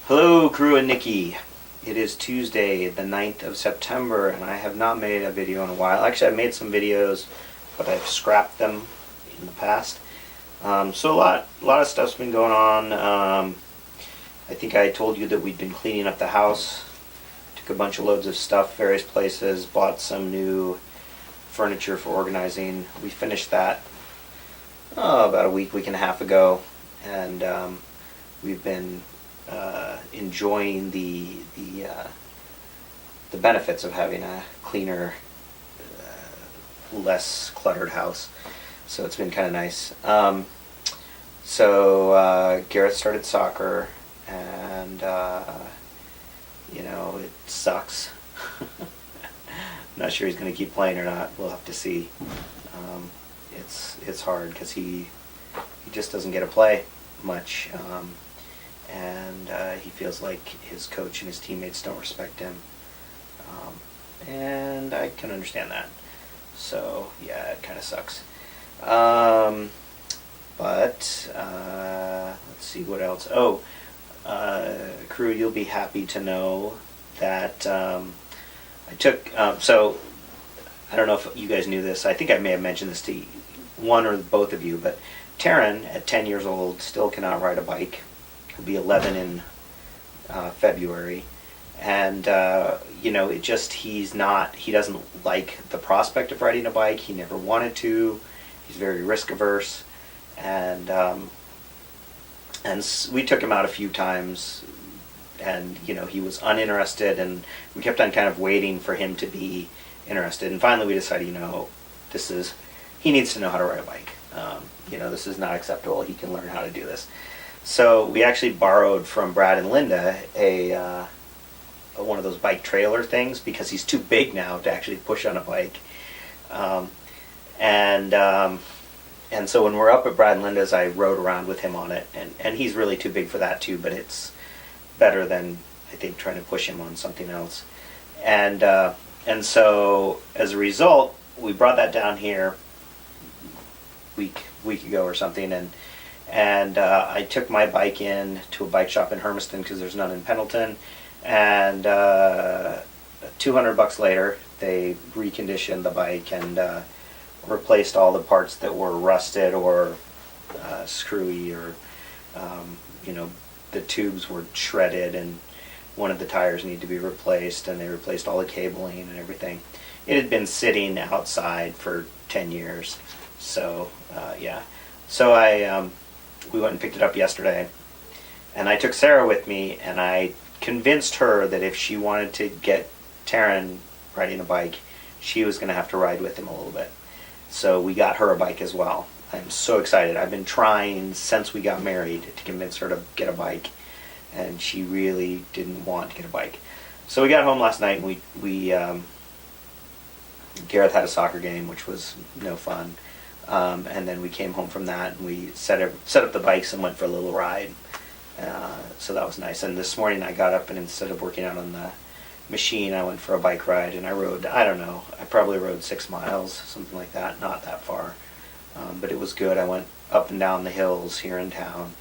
Hello, Crew and Nikki. It is Tuesday, the 9th of September, and I have not made a video in a while. Actually, I've made some videos, but I've scrapped them in the past. So a lot of stuff's been going on. I think I told you that we'd been cleaning up the house. Took a bunch of loads of stuff, various places, bought some new furniture for organizing. We finished that about a week and a half ago, and we've been enjoying the benefits of having a cleaner, less cluttered house. So it's been kind of nice. Garrett started soccer, and it sucks. I'm not sure he's going to keep playing or not. We'll have to see. It's hard because he just doesn't get to play much. And he feels like his coach and his teammates don't respect him, and I can understand that. So yeah, it kind of sucks. But let's see what else. Crew, you'll be happy to know that I took. So I don't know if you guys knew this. I think I may have mentioned this to one or both of you, but Taryn, at 10 years old, still cannot ride a bike. He'll be 11 in February, and he doesn't like the prospect of riding a bike. He never wanted to. He's very risk averse, and we took him out a few times, and he was uninterested, and we kept on kind of waiting for him to be interested, and finally we decided, he needs to know how to ride a bike. This is not acceptable. He can learn how to do this. So we actually borrowed from Brad and Linda one of those bike trailer things, because he's too big now to actually push on a bike. And so when we're up at Brad and Linda's, I rode around with him on it, and he's really too big for that too, but it's better than, I think, trying to push him on something else. And so as a result, we brought that down here week ago or something, and I took my bike in to a bike shop in Hermiston because there's none in Pendleton, and $200 later they reconditioned the bike and replaced all the parts that were rusted or screwy, or the tubes were shredded and one of the tires needed to be replaced, and they replaced all the cabling and everything. It had been sitting outside for 10 years. So we went and picked it up yesterday, and I took Sarah with me, and I convinced her that if she wanted to get Taryn riding a bike, she was going to have to ride with him a little bit. So we got her a bike as well. I'm so excited. I've been trying since we got married to convince her to get a bike, and she really didn't want to get a bike. So we got home last night, and we Gareth had a soccer game, which was no fun. And then we came home from that, and we set up the bikes and went for a little ride. So that was nice. And this morning I got up, and instead of working out on the machine, I went for a bike ride, and I rode, I don't know, I probably rode 6 miles, something like that, not that far. But it was good. I went up and down the hills here in town,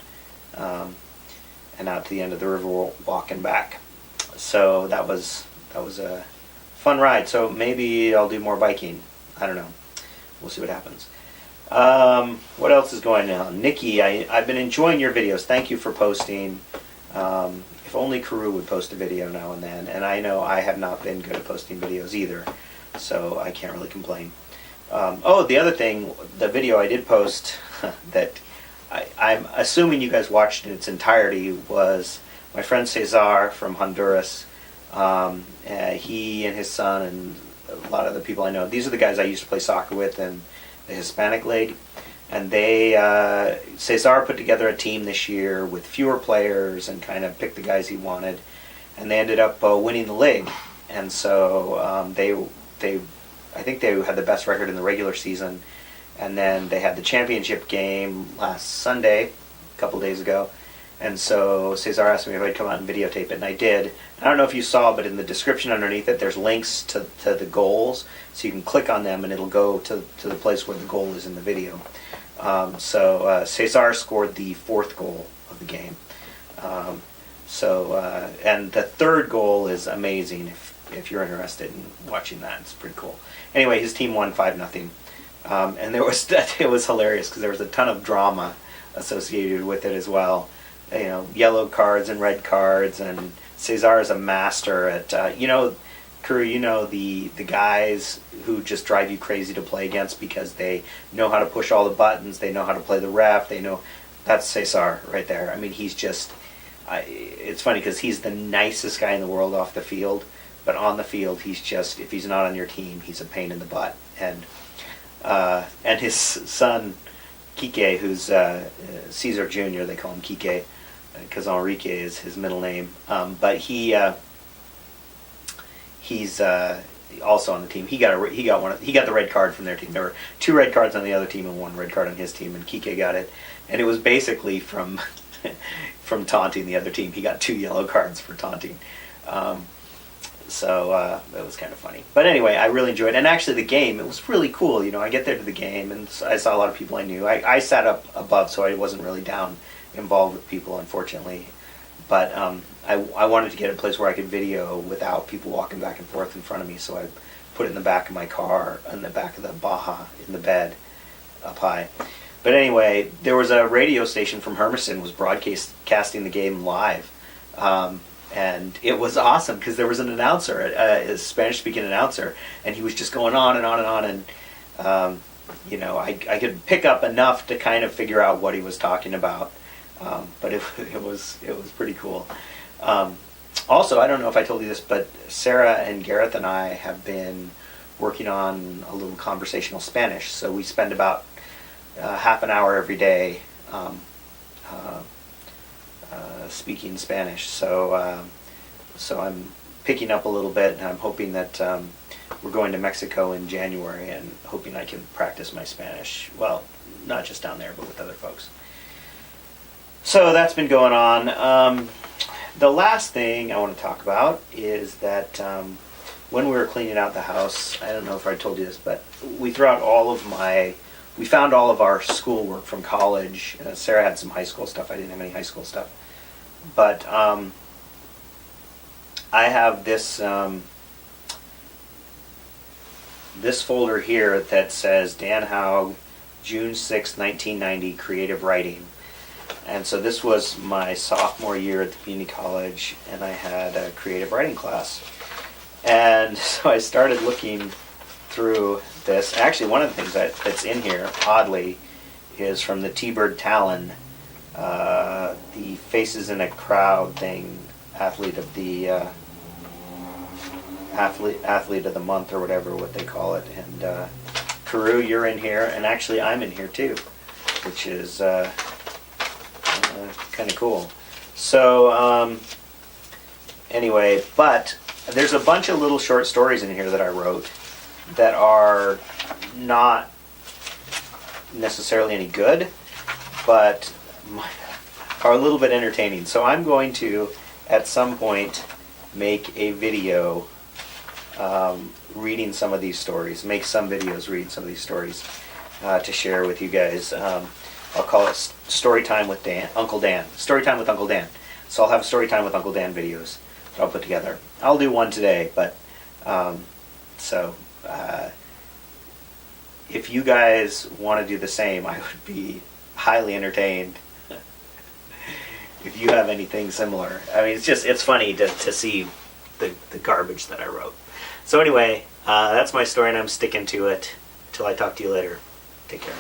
and out to the end of the river walk and back. So that was a fun ride. So maybe I'll do more biking. I don't know. We'll see what happens. What else is going on? Nikki, I've been enjoying your videos. Thank you for posting. If only Karu would post a video now and then. And I know I have not been good at posting videos either, so I can't really complain. The other thing, the video I did post that I'm assuming you guys watched in its entirety was my friend Cesar from Honduras. He and his son and a lot of the people I know, these are the guys I used to play soccer with in the Hispanic League, and Cesar put together a team this year with fewer players and kind of picked the guys he wanted, and they ended up winning the league. And so I think they had the best record in the regular season, and then they had the championship game last Sunday, a couple days ago. And so Cesar asked me if I'd come out and videotape it, and I did. I don't know if you saw, but in the description underneath it, there's links to the goals, so you can click on them, and it'll go to the place where the goal is in the video. Cesar scored the 4th goal of the game. And the third goal is amazing if you're interested in watching that. It's pretty cool. Anyway, his team won 5-0. And it was hilarious because there was a ton of drama associated with it as well. You know, yellow cards and red cards, and Cesar is a master at, Kuru, the guys who just drive you crazy to play against because they know how to push all the buttons, they know how to play the ref, that's Cesar right there. I mean, he's just, it's funny because he's the nicest guy in the world off the field, but on the field, he's just, if he's not on your team, he's a pain in the butt. And his son, Kike, who's Cesar Jr., they call him Kike, because Enrique is his middle name. But he's also on the team. He got the red card from their team. There were 2 red cards on the other team and 1 red card on his team, and Kike got it. And it was basically from taunting the other team. He got 2 yellow cards for taunting. So it was kind of funny. But anyway, I really enjoyed it. And actually the game, it was really cool. I get there to the game, and I saw a lot of people I knew. I sat up above, so I wasn't really down involved with people, unfortunately. But I wanted to get a place where I could video without people walking back and forth in front of me, so I put it in the back of my car, in the back of the Baja, in the bed, up high. But anyway, there was a radio station from Hermiston was broadcasting the game live. And it was awesome because there was an announcer, a Spanish-speaking announcer, and he was just going on and on and on. And, I could pick up enough to kind of figure out what he was talking about. But it was pretty cool. Also, I don't know if I told you this, but Sarah and Gareth and I have been working on a little conversational Spanish. So we spend about half an hour every day speaking Spanish. So I'm picking up a little bit, and I'm hoping that we're going to Mexico in January, and hoping I can practice my Spanish. Well, not just down there, but with other folks. So that's been going on. The last thing I want to talk about is that when we were cleaning out the house, I don't know if I told you this, but we found all of our schoolwork from college. Sarah had some high school stuff. I didn't have any high school stuff. But I have this this folder here that says Dan Haug, June 6, 1990, Creative Writing. And so this was my sophomore year at the community college, and I had a creative writing class. And so I started looking through this. Actually, one of the things that's in here, oddly, is from the T-Bird Talon, the Faces in a Crowd thing, athlete of the month or whatever, what they call it. And Kuru, you're in here, and actually I'm in here too, which is kind of cool. So anyway, but there's a bunch of little short stories in here that I wrote that are not necessarily any good, but are a little bit entertaining. So I'm going to, at some point, make a video reading some of these stories, make some videos reading some of these stories to share with you guys. I'll call it Story Time with Uncle Dan. Story Time with Uncle Dan. So I'll have Story Time with Uncle Dan videos that I'll put together. I'll do one today, but if you guys want to do the same, I would be highly entertained if you have anything similar. I mean, it's funny to see the garbage that I wrote. So anyway, that's my story, and I'm sticking to it. Till I talk to you later. Take care.